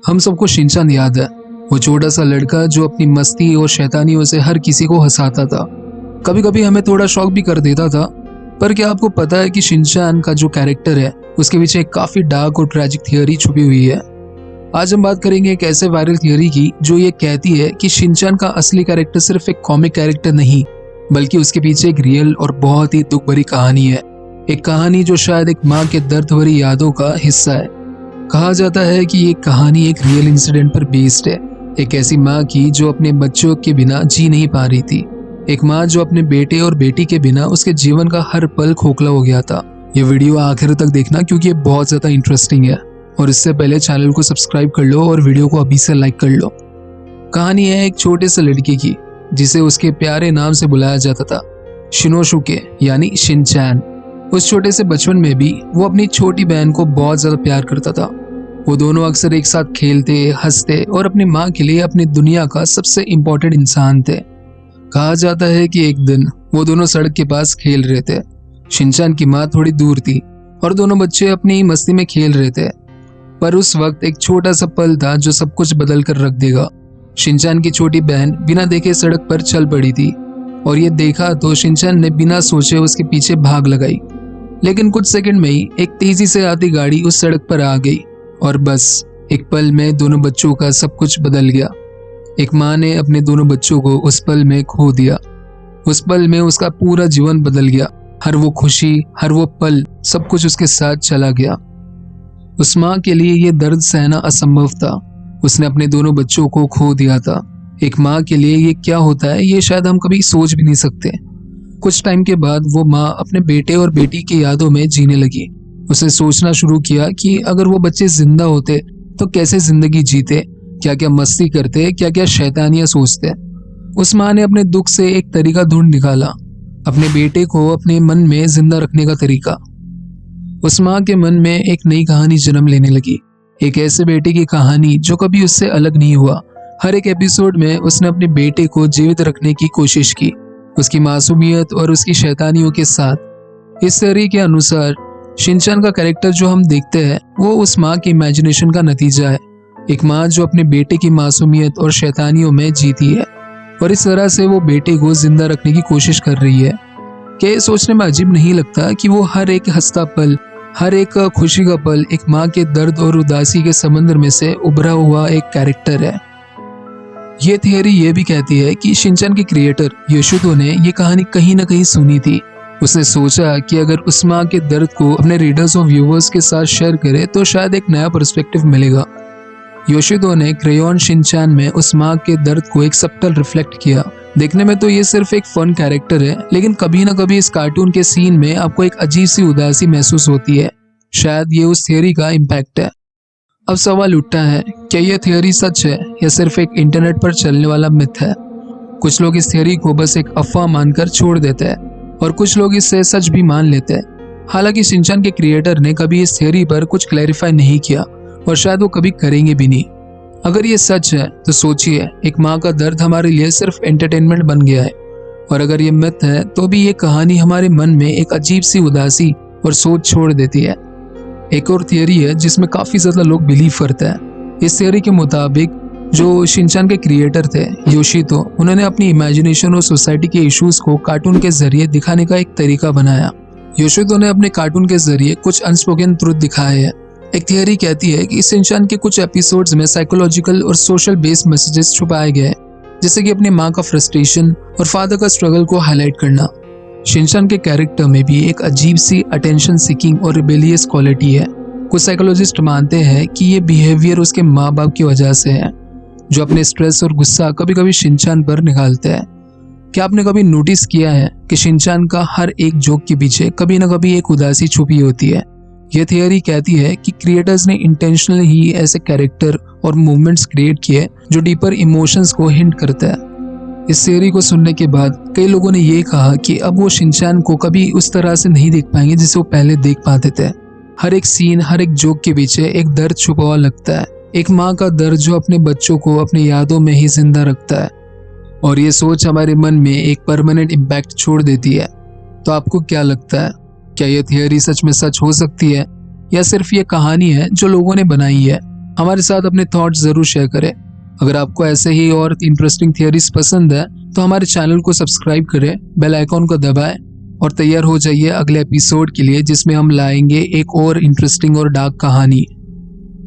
हम सबको शिनचैन याद है, वो छोटा सा लड़का जो अपनी मस्ती और शैतानियों से हर किसी को हंसाता था। कभी कभी हमें थोड़ा शौक भी कर देता था। पर क्या आपको पता है कि शिनचैन का जो कैरेक्टर है उसके पीछे एक काफी डार्क और ट्रेजिक थियोरी छुपी हुई है। आज हम बात करेंगे एक ऐसे वायरल थियोरी की जो ये कहती है कि शिनचैन का असली कैरेक्टर सिर्फ एक कॉमिक कैरेक्टर नहीं, बल्कि उसके पीछे एक रियल और बहुत ही दुख भरी कहानी है। एक कहानी जो शायद एक माँ के दर्द भरी यादों का हिस्सा है। कहा जाता है कि ये कहानी एक रियल इंसिडेंट पर बेस्ड है, एक ऐसी माँ की जो अपने बच्चों के बिना जी नहीं पा रही थी। एक माँ जो अपने बेटे और बेटी के बिना उसके जीवन का हर पल खोखला हो गया था। ये वीडियो आखिर तक देखना क्योंकि ये बहुत ज्यादा इंटरेस्टिंग है। और इससे पहले चैनल को सब्सक्राइब कर लो और वीडियो को अभी से लाइक कर लो। कहानी है एक छोटे से लड़के की जिसे उसके प्यारे नाम से बुलाया जाता था, शिनोसुके यानी शिनचैन। उस छोटे से बचपन में भी वो अपनी छोटी बहन को बहुत ज्यादा प्यार करता था। वो दोनों अक्सर एक साथ खेलते, हंसते और अपनी माँ के लिए अपनी दुनिया का सबसे इम्पोर्टेंट इंसान थे। कहा जाता है कि एक दिन वो दोनों सड़क के पास खेल रहे थे। शिनचैन की माँ थोड़ी दूर थी और दोनों बच्चे अपनी मस्ती में खेल रहे थे। पर उस वक्त एक छोटा सा पल था जो सब कुछ बदल कर रख देगा। शिनचैन की छोटी बहन बिना देखे सड़क पर चल पड़ी थी और ये देखा तो शिनचैन ने बिना सोचे उसके पीछे भाग लगाई। लेकिन कुछ सेकंड में ही एक तेजी से आती गाड़ी उस सड़क पर आ गई और बस एक पल में दोनों बच्चों का सब कुछ बदल गया। एक माँ ने अपने दोनों बच्चों को उस पल में खो दिया। उस पल में उसका पूरा जीवन बदल गया। हर वो खुशी, हर वो पल, सब कुछ उसके साथ चला गया। उस माँ के लिए ये दर्द सहना असंभव था। उसने अपने दोनों बच्चों को खो दिया था। एक माँ के लिए ये क्या होता है ये शायद हम कभी सोच भी नहीं सकते। कुछ टाइम के बाद वो माँ अपने बेटे और बेटी की यादों में जीने लगी। उसने सोचना शुरू किया कि अगर वो बच्चे जिंदा होते तो कैसे जिंदगी जीते, क्या क्या मस्ती करते, क्या क्या शैतानियां सोचते। उस माँ ने अपने दुख से एक तरीका ढूंढ निकाला, अपने बेटे को अपने मन में जिंदा रखने का तरीका। उस माँ के मन में एक नई कहानी जन्म लेने लगी, एक ऐसे बेटे की कहानी जो कभी उससे अलग नहीं हुआ। हर एक एपिसोड में उसने अपने बेटे को जीवित रखने की कोशिश की, उसकी मासूमियत और उसकी शैतानियों के साथ। इस थ्योरी के अनुसार शिनचैन का कैरेक्टर जो हम देखते हैं वो उस माँ की इमेजिनेशन का नतीजा है। एक माँ जो अपने बेटे की मासूमियत और शैतानियों में जीती है और इस तरह से वो बेटे को जिंदा रखने की कोशिश कर रही है। क्या ये सोचने में अजीब नहीं लगता कि वो हर एक हंसता पल, हर एक खुशी का पल एक माँ के दर्द और उदासी के समंदर में से उभरा हुआ एक कैरेक्टर है। ये थियरी ये भी कहती है कि शिनचैन के क्रिएटर योशितो ने ये कहानी कहीं ना कहीं सुनी थी। उसने सोचा कि अगर उस माँ के दर्द को अपने रीडर्स और व्यूवर्स के साथ शेयर करे तो शायद एक नया पर्सपेक्टिव मिलेगा। योशितो ने क्रेयॉन शिनचैन में उस माँ के दर्द को एक सबटल रिफ्लेक्ट किया। देखने में तो ये सिर्फ एक फन कैरेक्टर है, लेकिन कभी ना कभी इस कार्टून के सीन में आपको एक अजीब सी उदासी महसूस होती है। शायद ये उस थियरी का इम्पैक्ट है। अब सवाल उठता है, क्या यह थियरी सच है या सिर्फ एक इंटरनेट पर चलने वाला मिथ है? कुछ लोग इस थियरी को बस एक अफवाह मानकर छोड़ देते हैं और कुछ लोग इससे सच भी मान लेते हैं। हालांकि शिनचैन के क्रिएटर ने कभी इस थियरी पर कुछ क्लैरिफाई नहीं किया और शायद वो कभी करेंगे भी नहीं। अगर ये सच है तो सोचिए, एक माँ का दर्द हमारे लिए सिर्फ एंटरटेनमेंट बन गया है, और अगर ये मिथ है तो भी ये कहानी हमारे मन में एक अजीब सी उदासी और सोच छोड़ देती है। एक और थियरी है जिसमें काफी ज्यादा लोग बिलीव करते हैं। इस थियरी के मुताबिक जो शिनचैन के क्रिएटर थे योशितो, उन्होंने अपनी इमेजिनेशन और सोसाइटी के इश्यूज को कार्टून के जरिए दिखाने का एक तरीका बनाया। योशितो ने अपने कार्टून के जरिए कुछ अनस्पोकन ट्रुथ दिखाए हैं। एक थियरी कहती है कि शिनचैन के कुछ एपिसोड्स में साइकोलॉजिकल और सोशल बेस्ड मैसेजेस छुपाए गए हैं, जैसे कि अपनी माँ का फ्रस्ट्रेशन और फादर का स्ट्रगल को हाईलाइट करना। शिनचैन के कैरेक्टर में भी एक अजीब सी अटेंशन सीकिंग और रिबेलियस क्वालिटी है। कुछ साइकोलॉजिस्ट मानते हैं कि ये बिहेवियर उसके माँ बाप की वजह से है, जो अपने स्ट्रेस और गुस्सा कभी कभी शिनचैन पर निकालते हैं। क्या आपने कभी नोटिस किया है कि शिनचैन का हर एक जोक के पीछे कभी न कभी एक उदासी छुपी होती है? यह थियरी कहती है कि क्रिएटर्स ने इंटेंशनली ही ऐसे कैरेक्टर और मूवमेंट्स क्रिएट किए जो डीपर इमोशंस को हिंट करता है। इस थियरी को सुनने के बाद कई लोगों ने ये कहा कि अब वो शिनचैन को कभी उस तरह से नहीं देख पाएंगे जिसे वो पहले देख पाते थे। हर एक सीन, हर एक जोक के पीछे एक दर्द छुपा हुआ लगता है, एक माँ का दर्द जो अपने बच्चों को अपनी यादों में ही जिंदा रखता है, और ये सोच हमारे मन में एक परमानेंट इम्पैक्ट छोड़ देती है। तो आपको क्या लगता है, क्या ये थियरी सच में सच हो सकती है या सिर्फ ये कहानी है जो लोगों ने बनाई है? हमारे साथ अपने थॉट्स ज़रूर शेयर करें। अगर आपको ऐसे ही और इंटरेस्टिंग थियरीज पसंद है तो हमारे चैनल को सब्सक्राइब करें, बेल आइकॉन को दबाएं और तैयार हो जाइए अगले एपिसोड के लिए, जिसमें हम लाएंगे एक और इंटरेस्टिंग और डार्क कहानी।